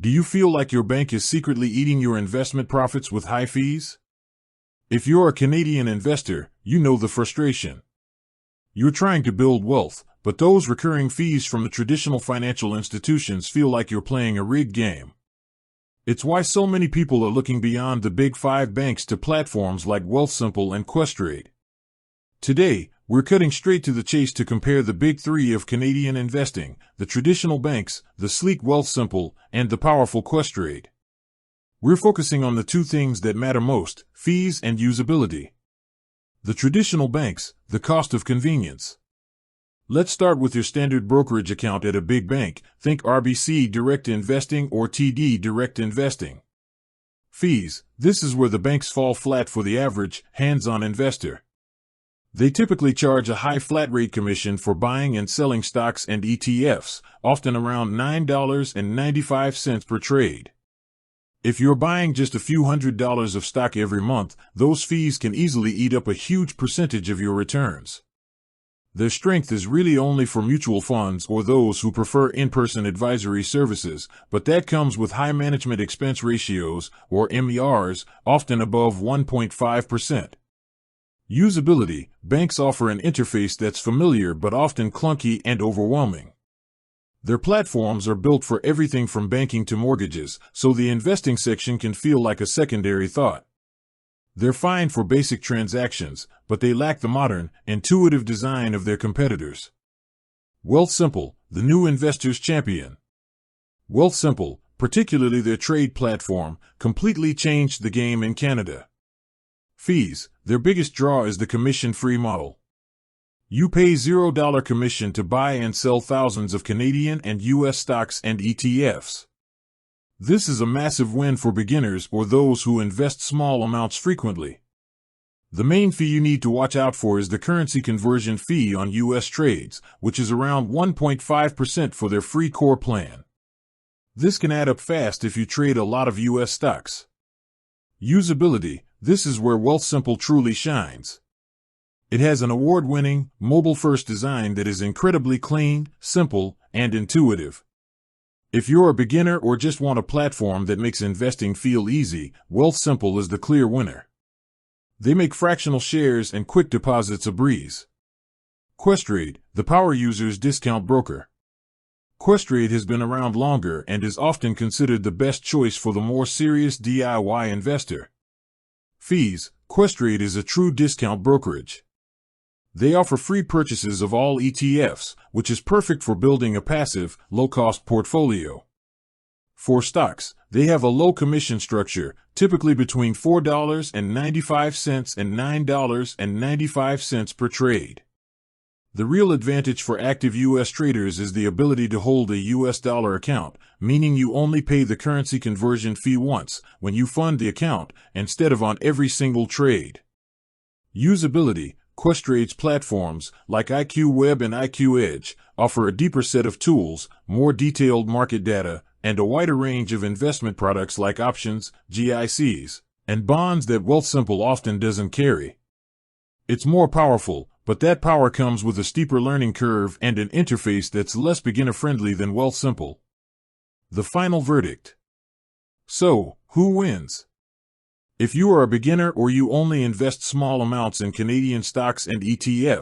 Do you feel like your bank is secretly eating your investment profits with high fees? If you're a Canadian investor, you know the frustration. You're trying to build wealth, but those recurring fees from the traditional financial institutions feel like you're playing a rigged game. It's why so many people are looking beyond the big five banks to platforms like Wealthsimple and Questrade. Today, we're cutting straight to the chase to compare the big three of Canadian investing: the traditional banks, the sleek Wealthsimple, and the powerful Questrade. We're focusing on the two things that matter most: fees and usability. The traditional banks, the cost of convenience. Let's start with your standard brokerage account at a big bank. Think RBC Direct Investing or TD Direct Investing. Fees. This is where the banks fall flat for the average, hands-on investor. They typically charge a high flat rate commission for buying and selling stocks and ETFs, often around $9.95 per trade. If you're buying just a few $100s of stock every month, those fees can easily eat up a huge percentage of your returns. Their strength is really only for mutual funds or those who prefer in-person advisory services, but that comes with high management expense ratios, or MERs, often above 1.5%. Usability. Banks offer an interface that's familiar but often clunky and overwhelming. Their platforms are built for everything from banking to mortgages, so the investing section can feel like a secondary thought. They're fine for basic transactions, but they lack the modern, intuitive design of their competitors. Wealthsimple, the new investor's champion. Wealthsimple, particularly their trade platform, completely changed the game in Canada. Fees. Their biggest draw is the commission-free model. You pay $0 commission to buy and sell thousands of Canadian and US stocks and ETFs. This is a massive win for beginners or those who invest small amounts frequently. The main fee you need to watch out for is the currency conversion fee on US trades, which is around 1.5% for their free core plan. This can add up fast if you trade a lot of US stocks. Usability. This is where Wealthsimple truly shines. It has an award-winning, mobile-first design that is incredibly clean, simple, and intuitive. If you're a beginner or just want a platform that makes investing feel easy, Wealthsimple is the clear winner. They make fractional shares and quick deposits a breeze. Questrade, the power user's discount broker. Questrade has been around longer and is often considered the best choice for the more serious DIY investor. Fees. Questrade is a true discount brokerage. They offer free purchases of all ETFs, which is perfect for building a passive, low-cost portfolio. For stocks, they have a low commission structure, typically between $4.95 and $9.95 per trade. The real advantage for active U.S. traders is the ability to hold a U.S. dollar account, meaning you only pay the currency conversion fee once, when you fund the account, instead of on every single trade. Usability. Questrade's platforms, like IQ Web and IQ Edge, offer a deeper set of tools, more detailed market data, and a wider range of investment products like options, GICs, and bonds that Wealthsimple often doesn't carry. It's more powerful, but that power comes with a steeper learning curve and an interface that's less beginner-friendly than Wealthsimple. The final verdict. So, who wins? If you are a beginner or you only invest small amounts in Canadian stocks and ETFs,